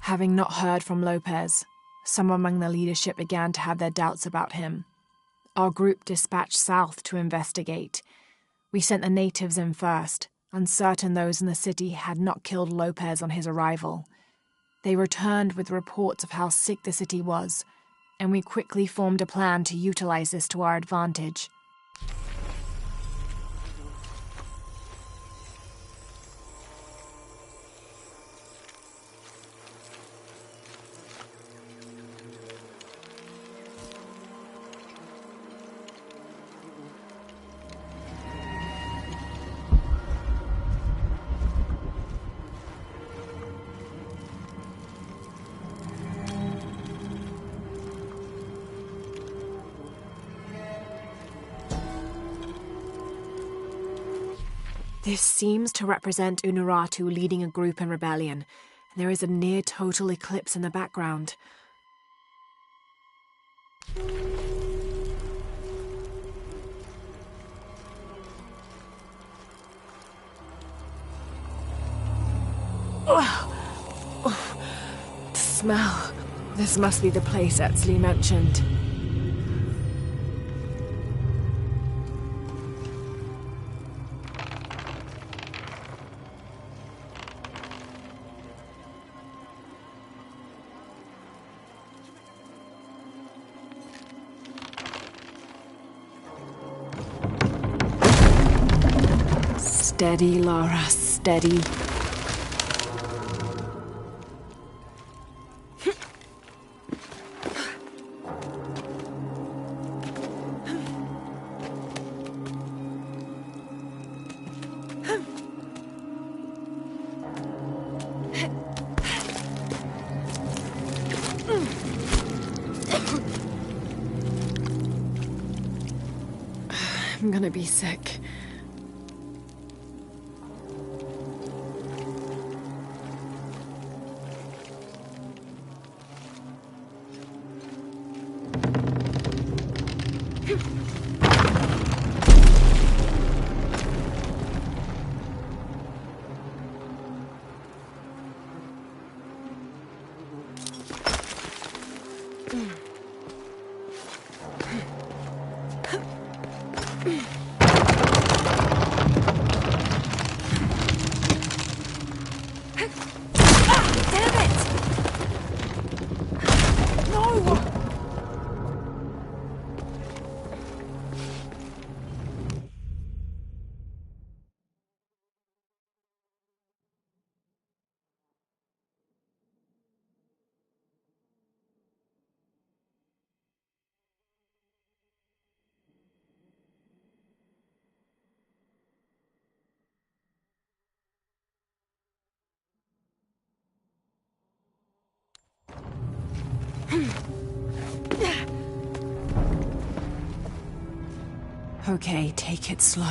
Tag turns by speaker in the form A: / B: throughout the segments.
A: Having not heard from Lopez, some among the leadership began to have their doubts about him. Our group dispatched south to investigate. We sent the natives in first, uncertain those in the city had not killed Lopez on his arrival. They returned with reports of how sick the city was, and we quickly formed a plan to utilize this to our advantage. This seems to represent Unuratu leading a group in rebellion, and there is a near-total eclipse in the background. The smell. This must be the place Etzli mentioned. Steady, Lara, steady. I'm gonna be sick. Okay, take it slow.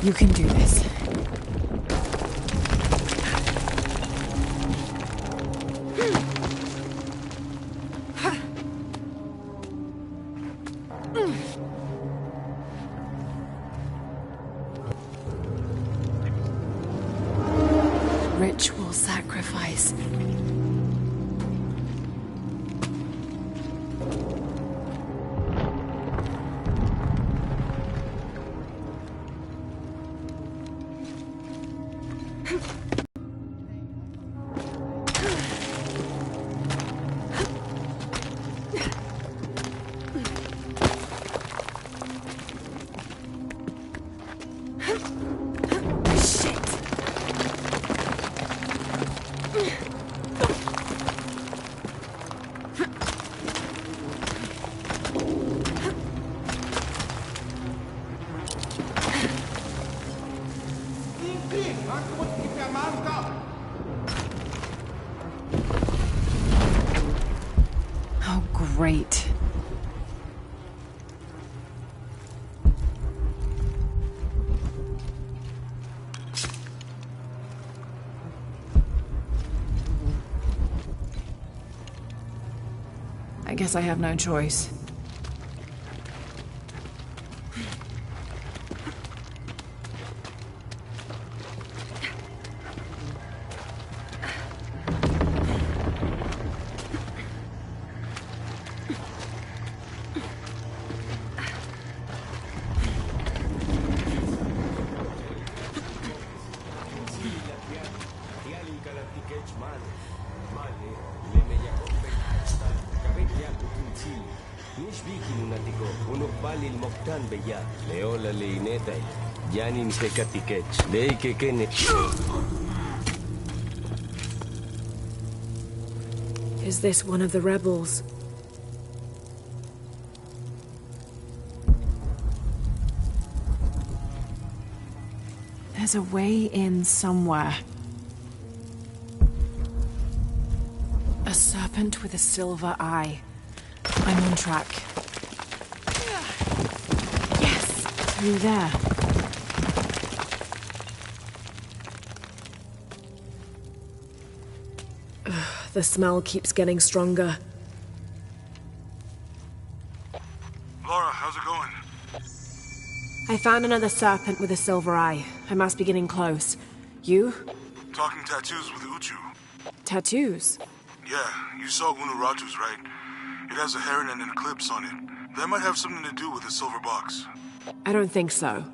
A: You can do this. Ritual sacrifice. Shit. Guess I have no choice. Is this one of the rebels? There's a way in somewhere. A serpent with a silver eye. I'm on track. Yes! Through there. The smell keeps getting stronger.
B: Laura, how's it going?
A: I found another serpent with a silver eye. I must be getting close. You?
B: Talking tattoos with Uchu.
A: Tattoos?
B: Yeah, you saw Unuratu's, right? It has a heron and an eclipse on it. That might have something to do with the silver box.
A: I don't think so.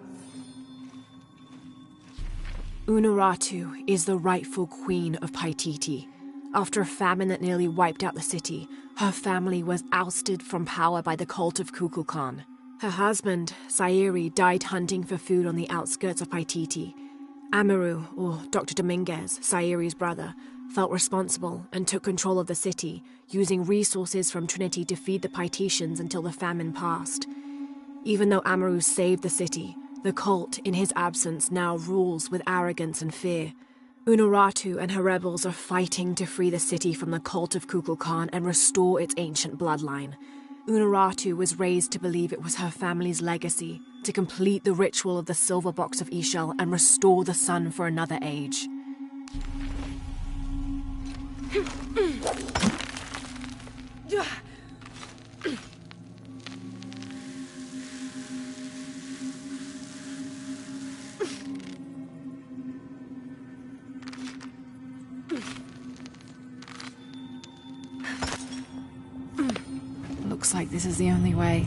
A: Unuratu is the rightful queen of Paititi. After a famine that nearly wiped out the city, her family was ousted from power by the cult of Kukulkan. Her husband, Sayiri, died hunting for food on the outskirts of Paititi. Amaru, or Dr. Dominguez, Sayiri's brother, felt responsible and took control of the city, using resources from Trinity to feed the Paititians until the famine passed. Even though Amaru saved the city, the cult, in his absence, now rules with arrogance and fear. Unuratu and her rebels are fighting to free the city from the cult of Kukulkan and restore its ancient bloodline. Unuratu was raised to believe it was her family's legacy to complete the ritual of the silver box of Ishel and restore the sun for another age. Looks like this is the only way.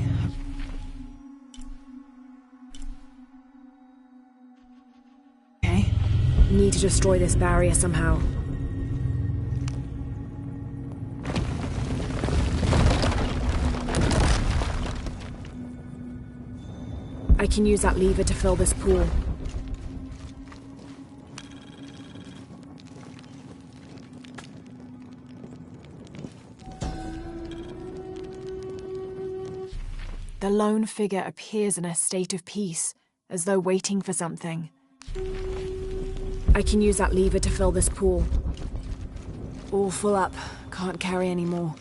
A: Okay. Need to destroy this barrier somehow. I can use that lever to fill this pool. The lone figure appears in a state of peace, as though waiting for something. I can use that lever to fill this pool. All full up. Can't carry any more.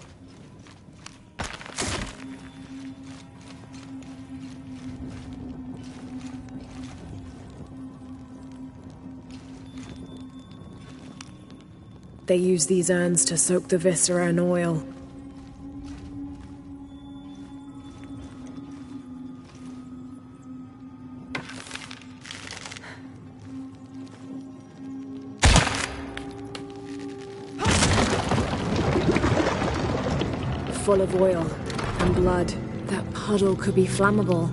A: They use these urns to soak the viscera in oil. Full of oil and blood. That puddle could be flammable.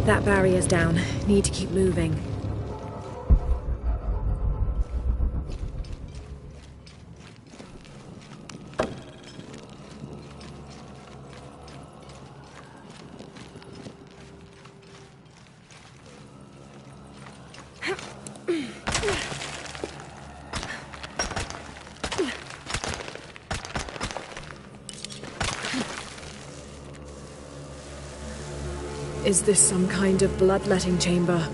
A: That barrier's down. Need to keep moving. Is this some kind of bloodletting chamber?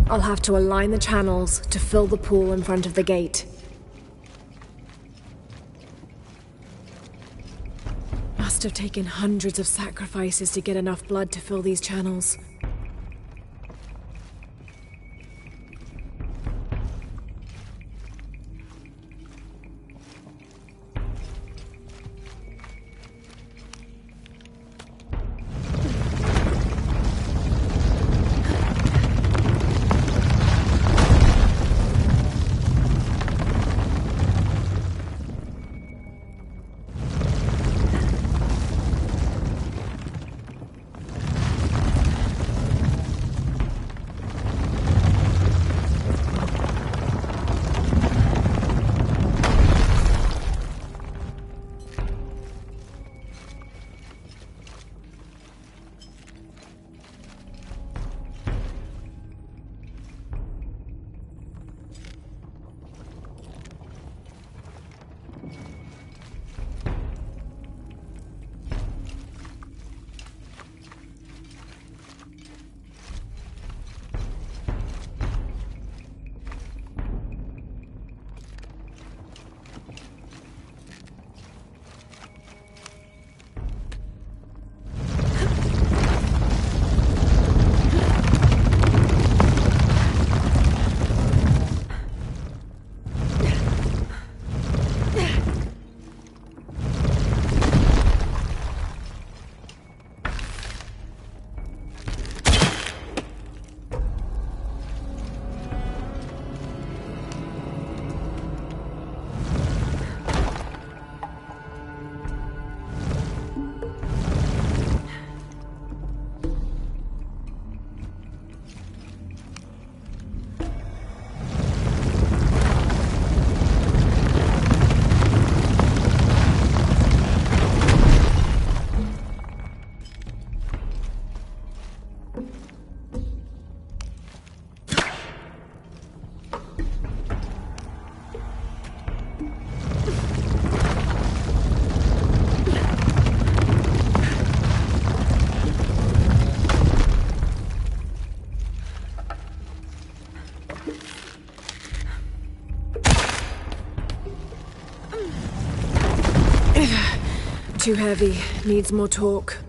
A: I'll have to align the channels to fill the pool in front of the gate. Must have taken hundreds of sacrifices to get enough blood to fill these channels. Too heavy. Needs more torque.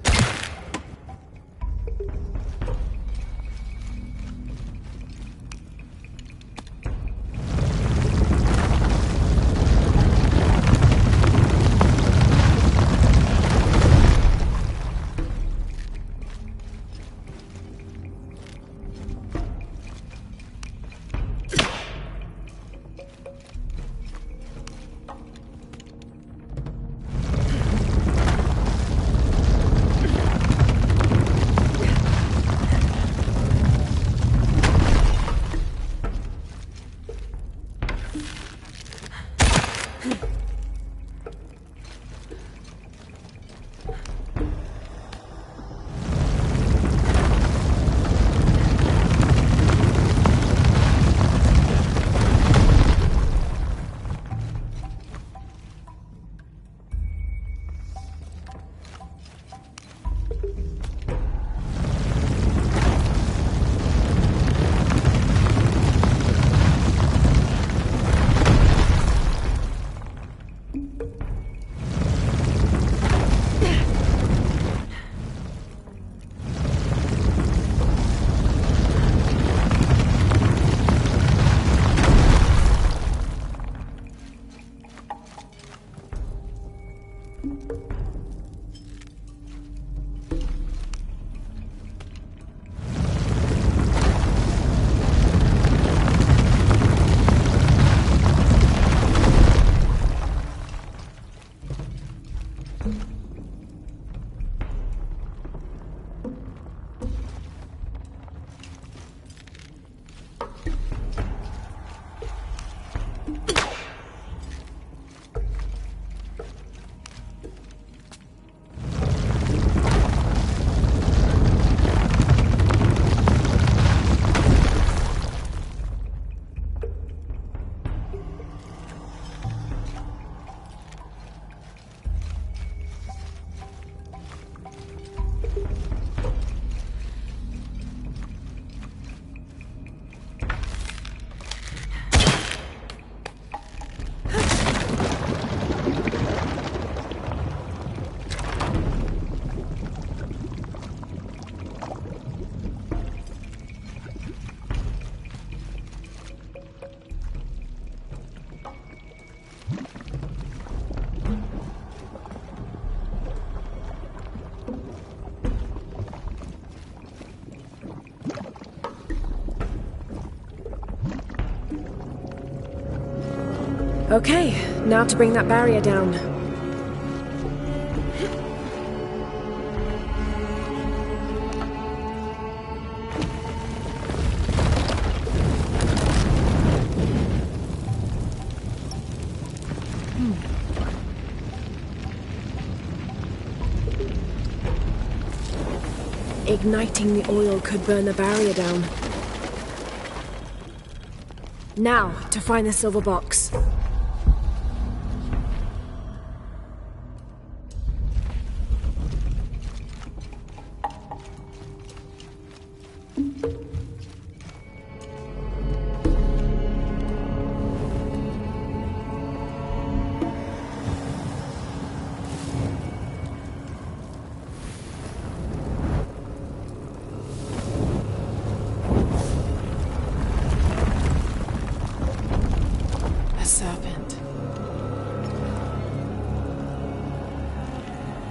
A: Okay, now to bring that barrier down. Igniting the oil could burn the barrier down. Now, to find the silver box. Serpent.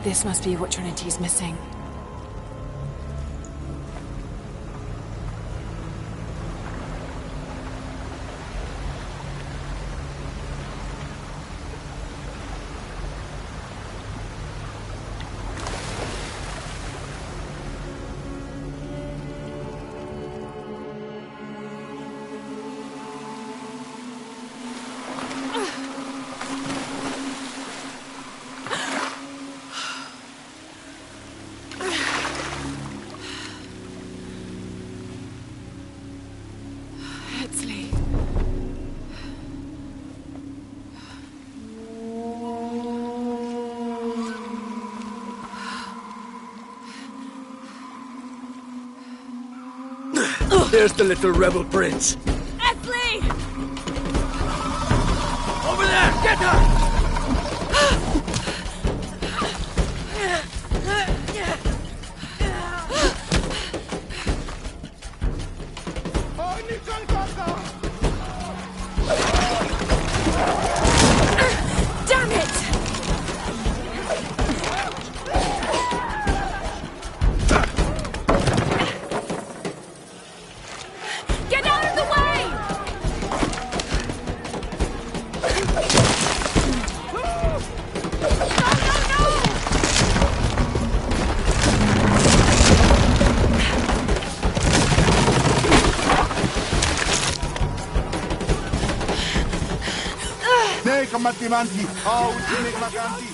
A: This must be what Trinity's missing.
C: There's the little rebel prince.
A: Esley!
C: Over there! Get her!
A: Damn it! Get out of the way!
B: Kamatimanti. Oh, Maganti.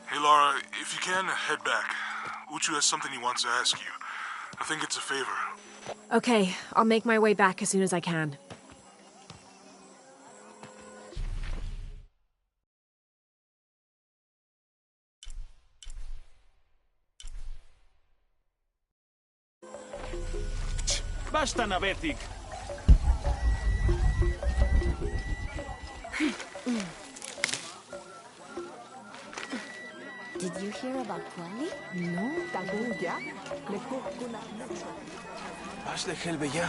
B: Hey, Laura, if you can, head back. Uchu has something he wants to ask you. I think it's a favor.
A: Okay, I'll make my way back as soon as I can.
C: Basta na, Betik.
D: Did you hear about Kwali?
A: No?
C: Hazle helbe ya.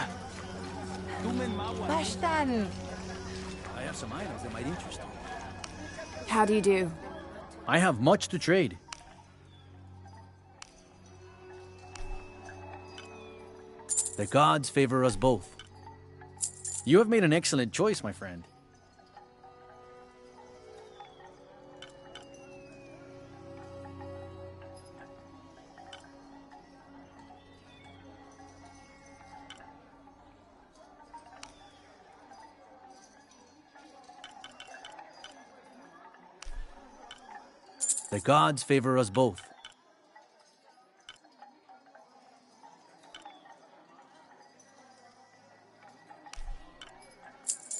D: Bashtan!
E: I have some items that might interest you.
A: How do you do?
E: I have much to trade. The gods favor us both. You have made an excellent choice, my friend. The gods favor us both.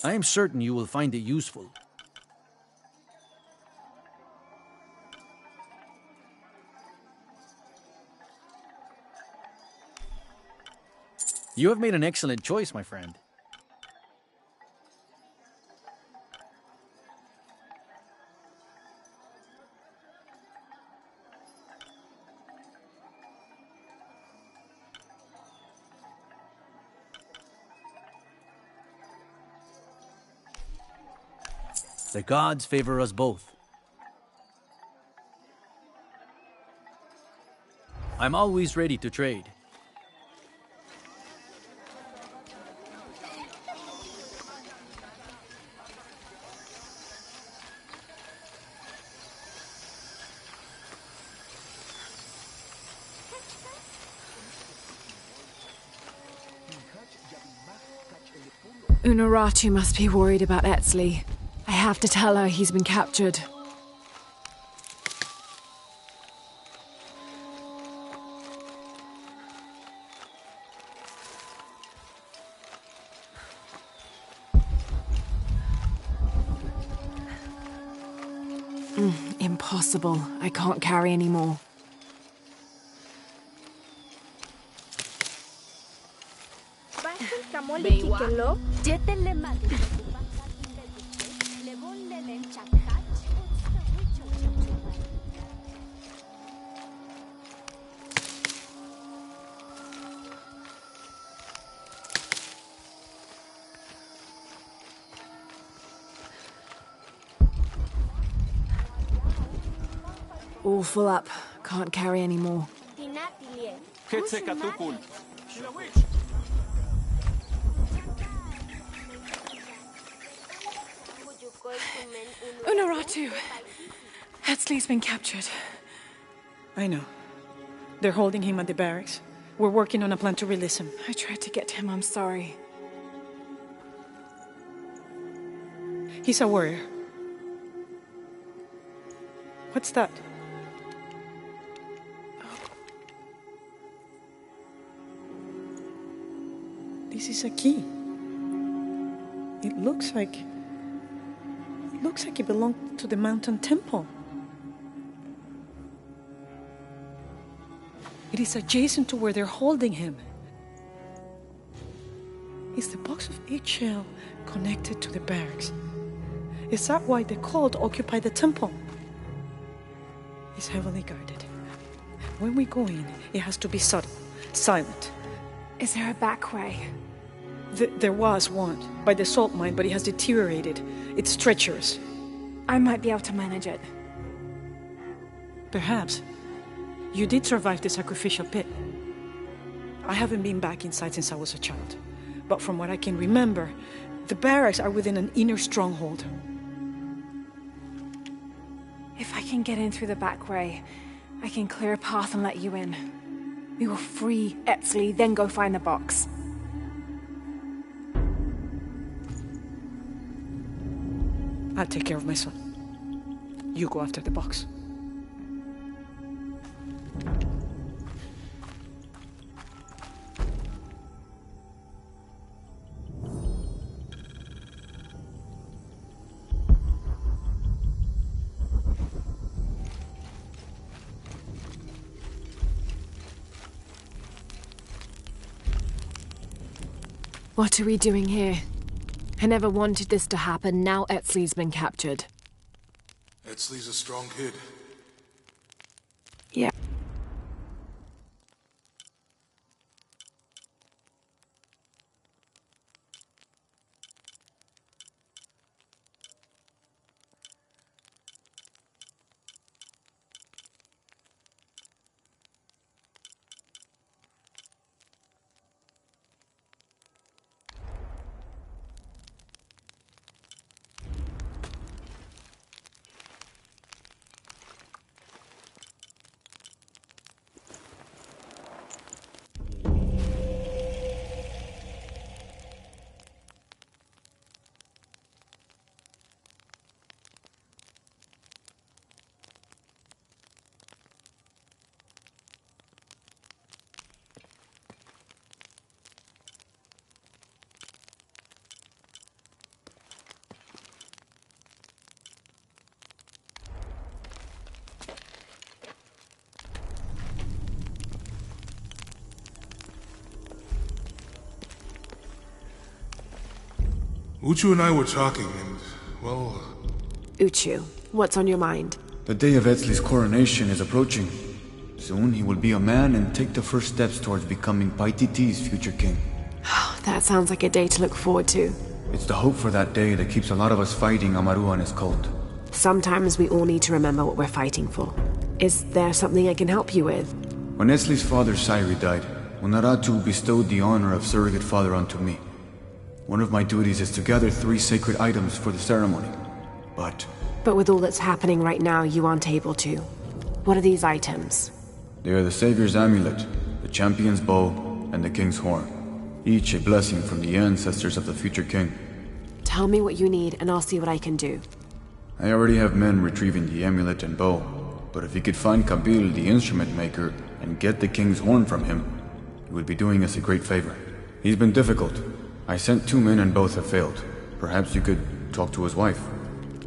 E: I am certain you will find it useful. You have made an excellent choice, my friend. The gods favor us both. I'm always ready to trade.
A: Unuratu must be worried about Etzli. I have to tell her he's been captured. Impossible. I can't carry anymore. All full up. Can't carry anymore. Unuratu! Etzli's been captured.
F: I know. They're holding him at the barracks. We're working on a plan to release him.
A: I tried to get to him, I'm sorry.
F: He's a warrior. What's that? This is a key. It looks like it belonged to the mountain temple. It is adjacent to where they're holding him. Is the box of eggshell connected to the barracks? Is that why the cult occupied the temple? It's heavily guarded. When we go in, it has to be subtle, silent.
A: Is there a back way?
F: There was one, by the salt mine, but it has deteriorated. It's treacherous.
A: I might be able to manage it.
F: Perhaps. You did survive the sacrificial pit. I haven't been back inside since I was a child. But from what I can remember, the barracks are within an inner stronghold.
A: If I can get in through the back way, I can clear a path and let you in. We will free Etzli, then go find the box.
F: I'll take care of my son. You go after the box.
A: What are we doing here? I never wanted this to happen. Now Etzli's been captured.
B: Etzli's a strong kid.
A: Yeah.
B: Uchu and I were talking, and, well...
A: Uchu, what's on your mind?
G: The day of Etzli's coronation is approaching. Soon he will be a man and take the first steps towards becoming Paititi's future king.
A: That sounds like a day to look forward to.
G: It's the hope for that day that keeps a lot of us fighting Amaru and his cult.
H: Sometimes we all need to remember what we're fighting for. Is there something I can help you with?
G: When Esley's father Sairi died, Unaratu bestowed the honor of surrogate father onto me. One of my duties is to gather 3 sacred items for the ceremony. But
H: with all that's happening right now, you aren't able to. What are these items?
G: they are the Savior's amulet, the champion's bow, and the king's horn. Each a blessing from the ancestors of the future king.
H: Tell me what you need, and I'll see what I can do.
G: I already have men retrieving the amulet and bow, but if you could find Kabil, the instrument maker, and get the king's horn from him, you would be doing us a great favor. He's been difficult. I sent 2 men and both have failed. Perhaps you could talk to his wife.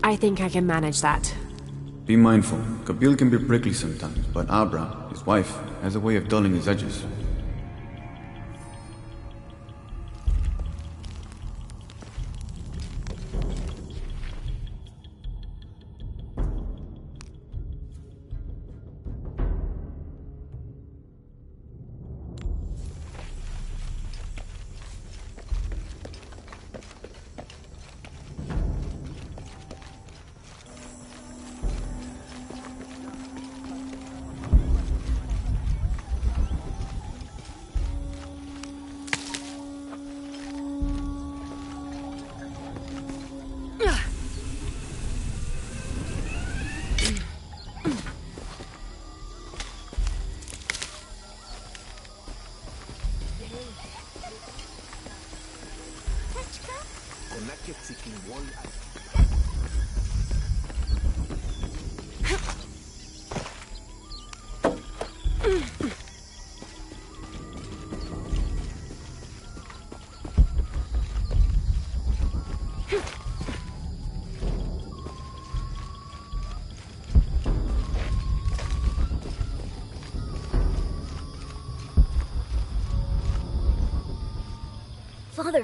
H: I think I can manage that.
G: Be mindful. Kabil can be prickly sometimes, but Abra, his wife, has a way of dulling his edges.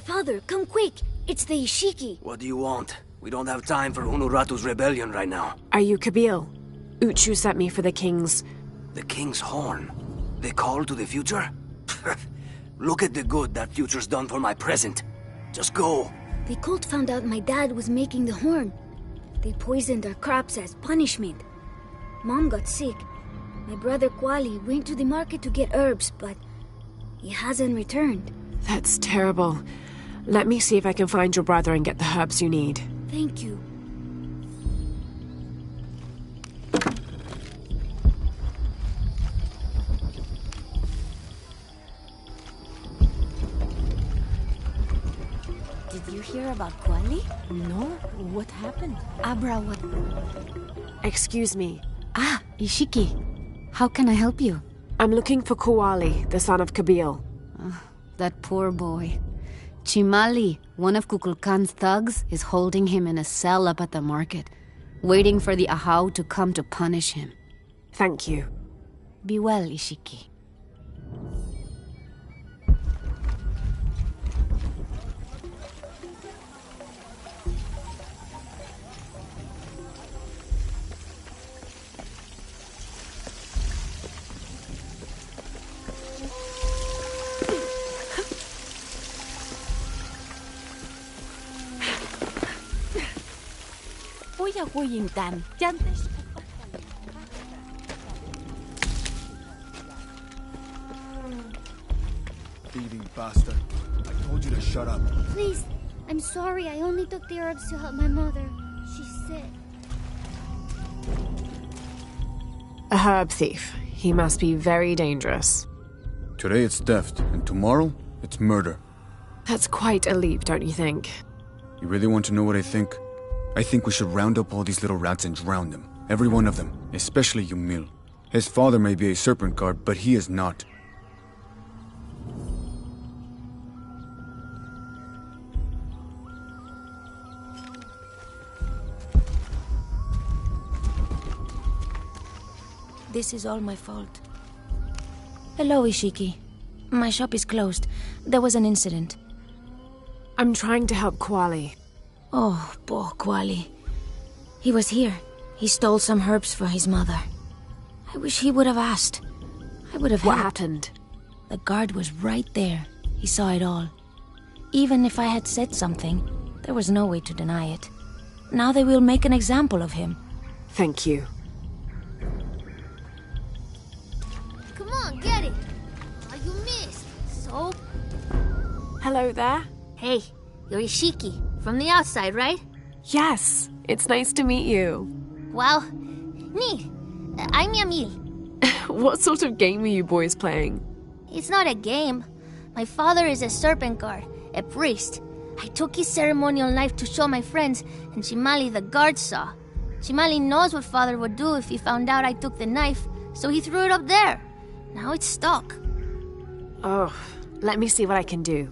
D: Father, come quick! It's the Ishiki.
C: What do you want? We don't have time for Unuratu's rebellion right now.
H: Are you Kabil? Uchu sent me for the king's...
C: The king's horn? The call to the future? Look at the good that future's done for my present. Just go.
D: The cult found out my dad was making the horn. They poisoned our crops as punishment. Mom got sick. My brother Kwali went to the market to get herbs, but he hasn't returned.
H: That's terrible. Let me see if I can find your brother and get the herbs you need.
D: Thank you.
I: Did you hear about Kwali?
F: No? What happened?
I: Abra, what?
H: Excuse me.
I: Ah, Ishiki. How can I help you?
H: I'm looking for Kuwali, the son of Kabil.
I: That poor boy. Chimali, one of Kukulkan's thugs, is holding him in a cell up at the market, waiting for the Ahau to come to punish him.
H: Thank you.
I: Be well, Ishiki.
B: Thieving bastard. I told you to shut up.
D: Please, I'm sorry. I only took the herbs to help my mother. She's sick.
H: A herb thief. He must be very dangerous.
G: Today it's theft, and tomorrow it's murder.
H: That's quite a leap, don't you think?
G: You really want to know what I think? I think we should round up all these little rats and drown them. Every one of them, especially Yumil. His father may be a serpent guard, but he is not.
J: This is all my fault. Hello, Ishiki. My shop is closed. There was an incident.
H: I'm trying to help Kwali.
J: Oh, poor Kwali. He was here. He stole some herbs for his mother. I wish he would have asked. I would have
H: What
J: helped.
H: happened?
J: The guard was right there. He saw it all. Even if I had said something, There was no way to deny it. Now they will make an example of him.
H: Thank you.
D: Come on, get it! Oh, you missed. So?
H: Hello there.
D: Hey, you're Ishiki. From the outside, right?
H: Yes, it's nice to meet you.
D: Wow. Neat. I'm Yamil.
H: What sort of game are you boys playing?
D: It's not a game. My father is a serpent guard, a priest. I took his ceremonial knife to show my friends, and Chimali the guard saw. Chimali knows what father would do if he found out I took the knife, so he threw it up there. Now it's stuck.
H: Oh, let me see what I can do.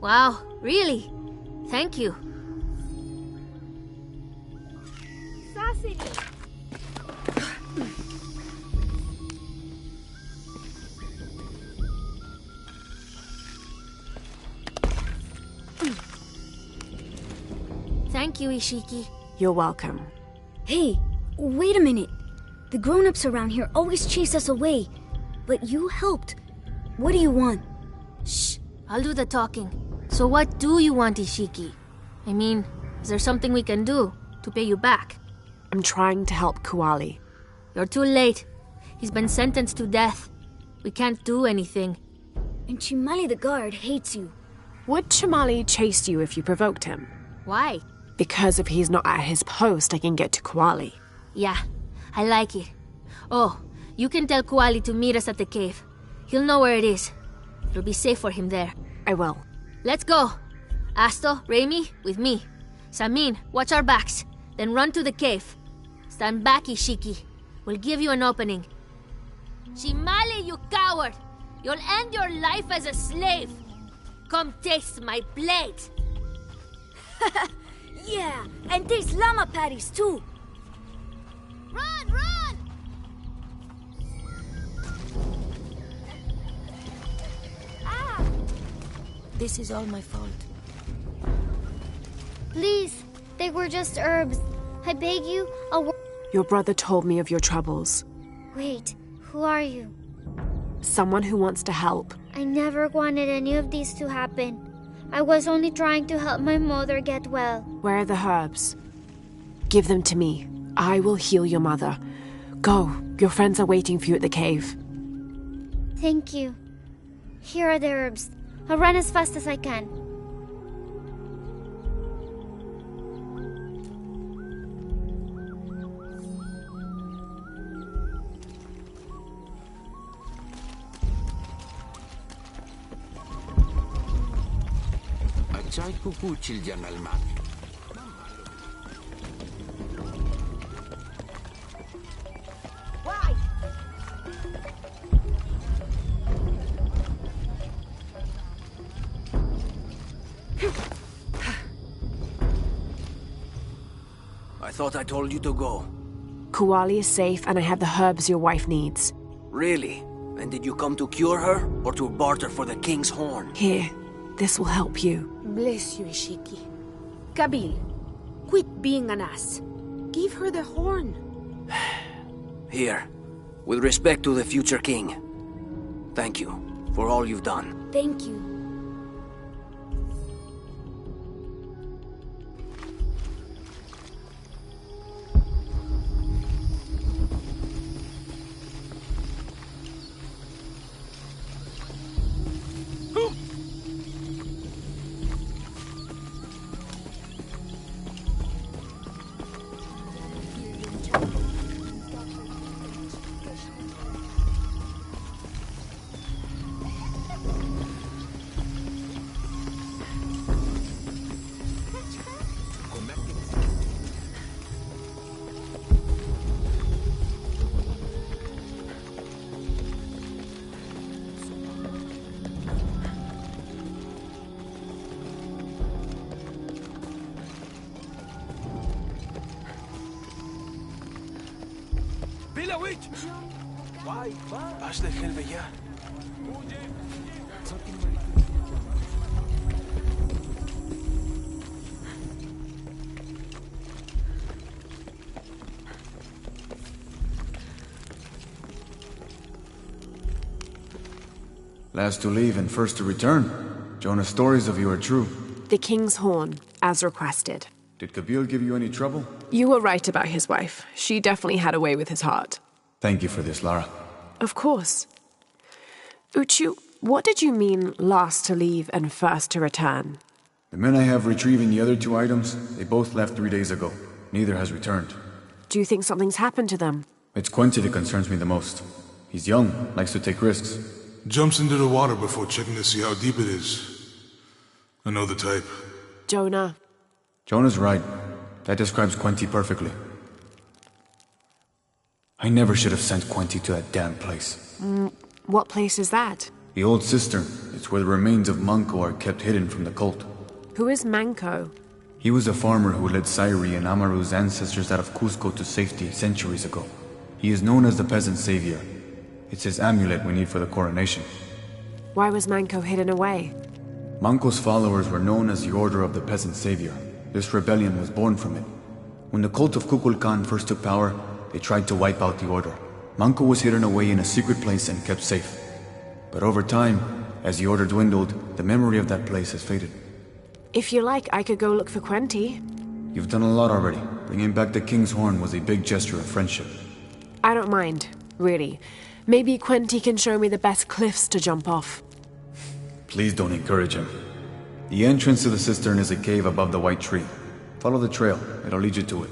D: Wow, really? Thank you. Sausage. Thank you, Ishiki.
H: You're welcome.
D: Hey, wait a minute. The grown-ups around here always chase us away. But you helped. What do you want? Shh, I'll do the talking. So what do you want, Ishiki? I mean, is there something we can do to pay you back?
H: I'm trying to help Kuali.
D: You're too late. He's been sentenced to death. We can't do anything. And Chimali the guard hates you.
H: Would Chimali chase you if you provoked him?
D: Why?
H: Because if he's not at his post, I can get to Kuali.
D: Yeah, I like it. Oh, you can tell Kuali to meet us at the cave. He'll know where it is. It'll be safe for him there.
H: I will.
D: Let's go. Asto, Raimi, with me. Samin, watch our backs. Then run to the cave. Stand back, Ishiki. We'll give you an opening. Chimali, you coward! You'll end your life as a slave. Come taste my blade. Yeah, and taste llama patties too. Run, run! Ah!
J: This is all my fault.
K: Please, they were just herbs. I beg you,
H: Your brother told me of your troubles.
K: Wait, who are you?
H: Someone who wants to help.
K: I never wanted any of these to happen. I was only trying to help my mother get well.
H: Where are the herbs? Give them to me. I will heal your mother. Go. Your friends are waiting for you at the cave.
K: Thank you. Here are the herbs. I'll run as fast as I can.
D: Why?
C: I thought I told you to go.
H: Kuali is safe and I have the herbs your wife needs.
C: Really? And did you come to cure her, or to barter for the king's horn?
H: Here, this will help you.
L: Bless you, Ishiki. Kabil, quit being an ass. Give her the horn.
C: Here, with respect to the future king. Thank you for all you've done.
D: Thank you.
G: Last to leave and first to return. Jonah's stories of you are true.
H: The king's horn. as requested.
G: Did Kabil give you any trouble?
H: You were right about his wife. She definitely had a way with his heart.
G: Thank you for this, Lara.
H: Of course. Uchu, what did you mean last to leave and first to return?
G: The men I have retrieving the other 2 items, they both left 3 days ago. Neither has returned.
H: Do you think something's happened to them?
G: It's Quincy that concerns me the most. He's young, likes to take risks.
B: Jumps into the water before checking to see how deep it is. I know the type.
H: Jonah.
G: Jonah's right. That describes Quincy perfectly. I never should have sent Quincy to that damn place.
H: What place is that?
G: The old cistern. It's where the remains of Manco are kept hidden from the cult.
H: Who is Manco?
G: He was a farmer who led Sairi and Amaru's ancestors out of Cusco to safety centuries ago. He is known as the peasant savior. It's his amulet we need for the coronation.
H: Why was Manco hidden away?
G: Manco's followers were known as the Order of the Peasant Savior. This rebellion was born from it. When the cult of Kukulkan first took power, they tried to wipe out the order. Manco was hidden away in a secret place and kept safe. But over time, as the order dwindled, the memory of that place has faded.
H: If you like, I could go look for Quenti.
G: You've done a lot already. Bringing back the King's Horn was a big gesture of friendship.
H: I don't mind, really. Maybe Quenti can show me the best cliffs to jump off.
G: Please don't encourage him. The entrance to the cistern is a cave above the white tree. Follow the trail. It'll lead you to it.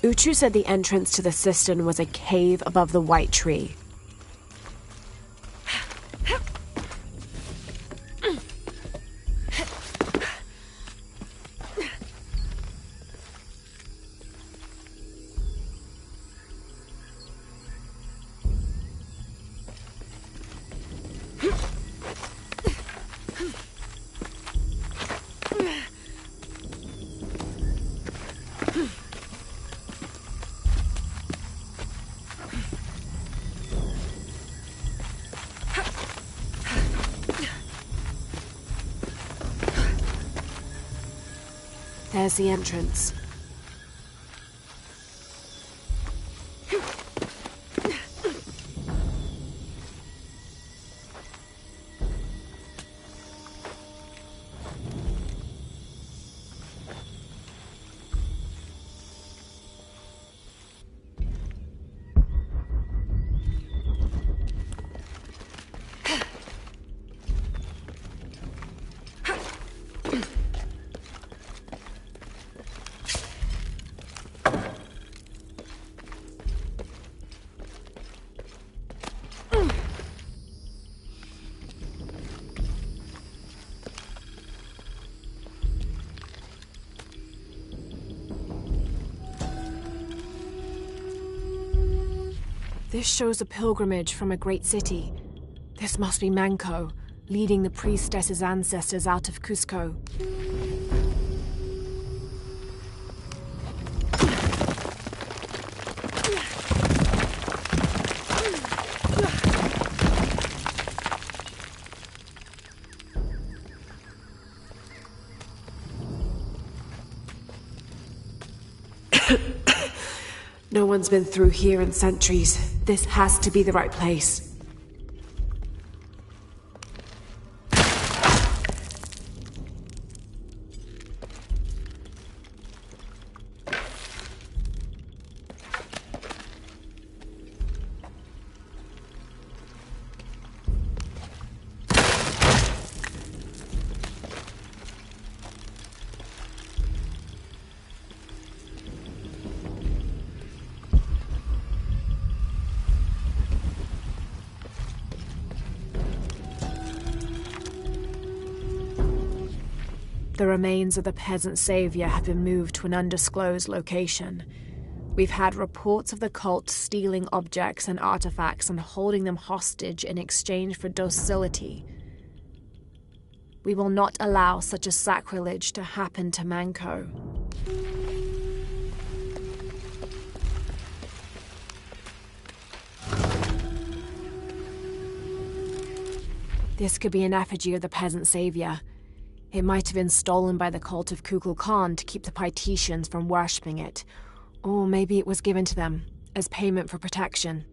H: Uchu said the entrance to the cistern was a cave above the white tree. There's the entrance. This shows a pilgrimage from a great city. This must be Manco, leading the priestess's ancestors out of Cusco. No one's been through here in centuries. This has to be the right place.
A: The remains of the peasant savior have been moved to an undisclosed location. We've had reports of the cult stealing objects and artifacts and holding them hostage in exchange for docility. We will not allow such a sacrilege to happen to Manco. This could be an effigy of the peasant savior. It might have been stolen by the cult of Kukulkan to keep the Paititians from worshipping it. Or maybe it was given to them as payment for protection.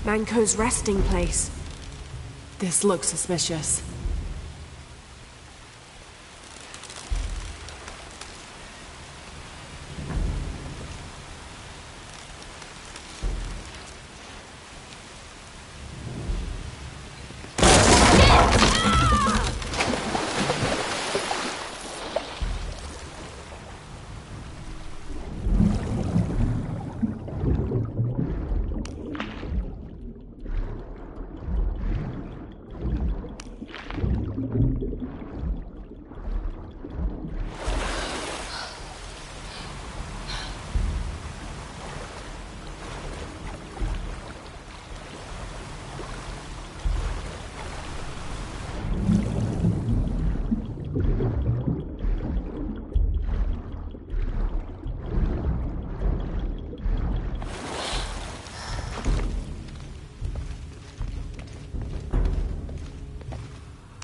H: Manco's resting place. This looks suspicious.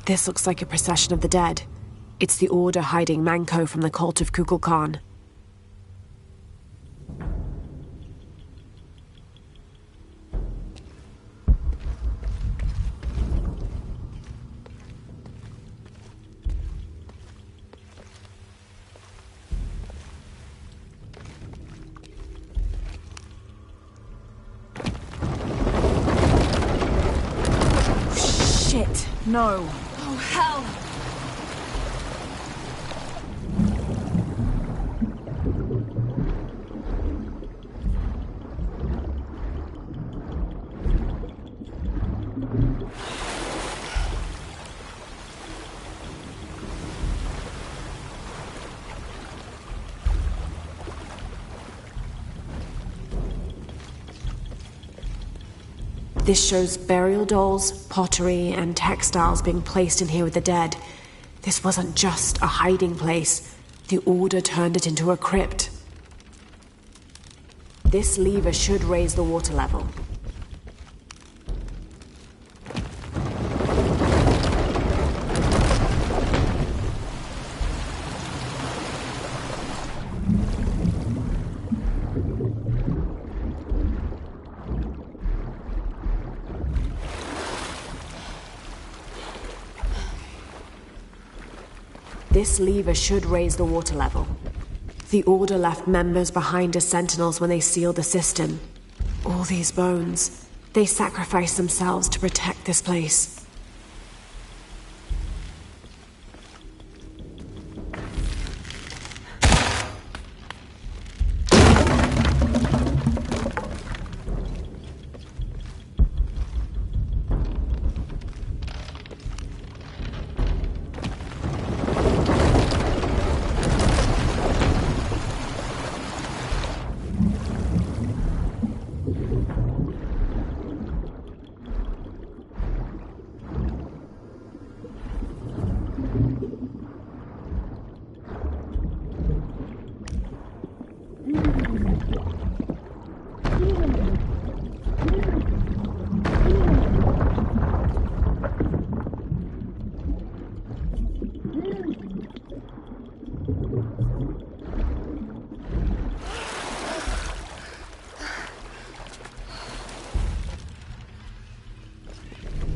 H: This looks like a procession of the dead. It's the Order hiding Manco from the cult of Kukulkan.
A: Shit, no.
L: Oh, hell!
H: This shows burial dolls, pottery, and textiles being placed in here with the dead. This wasn't just a hiding place. The Order turned it into a crypt. This lever should raise the water level. This lever should raise the water level. The Order left members behind as sentinels when they sealed the system. All these bones, they sacrificed themselves to protect this place.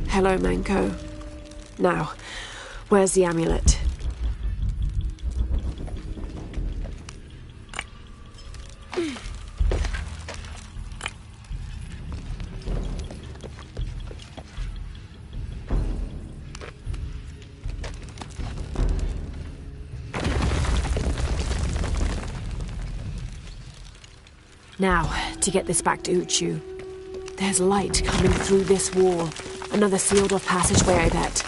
H: Hello, Manko. Now, where's the amulet? Now, to get this back to Uchu. There's light coming through this wall. Another sealed-off passageway, I bet.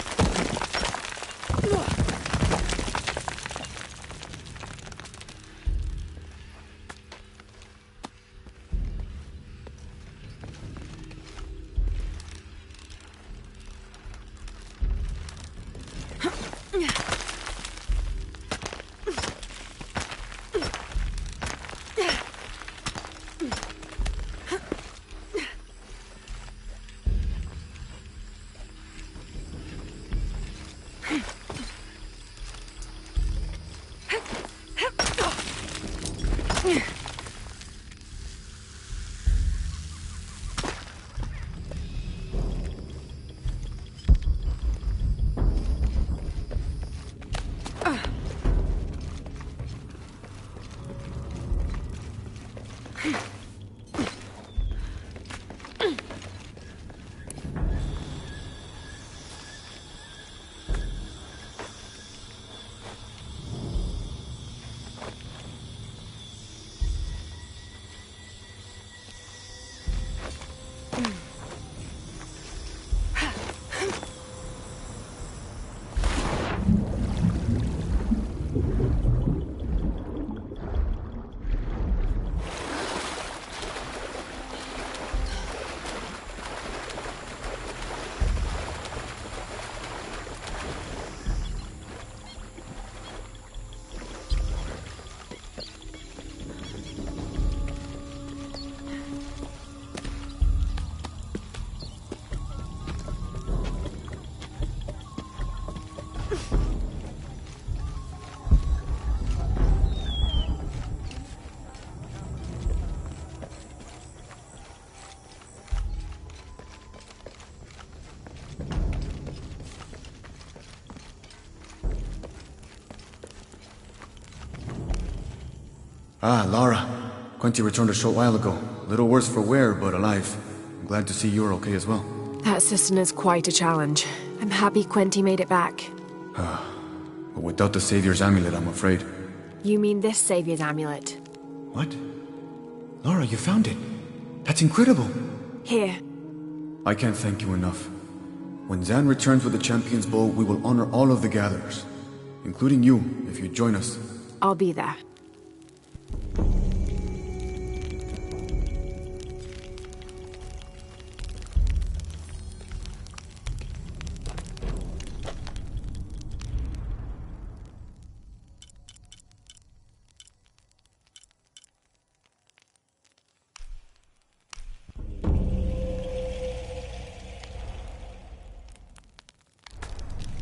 G: Ah, Lara. Quinty returned a short while ago. A little worse for wear, but alive. I'm glad to see you're okay as well.
H: That cistern is quite a challenge. I'm happy Quinty made it back.
G: But without the Savior's amulet, I'm afraid.
H: You mean this Savior's amulet?
G: What? Lara, you found it. That's incredible.
H: Here.
G: I can't thank you enough. When Zan returns with the Champion's Bow, we will honor all of the gatherers. Including you, if you join us.
H: I'll be there.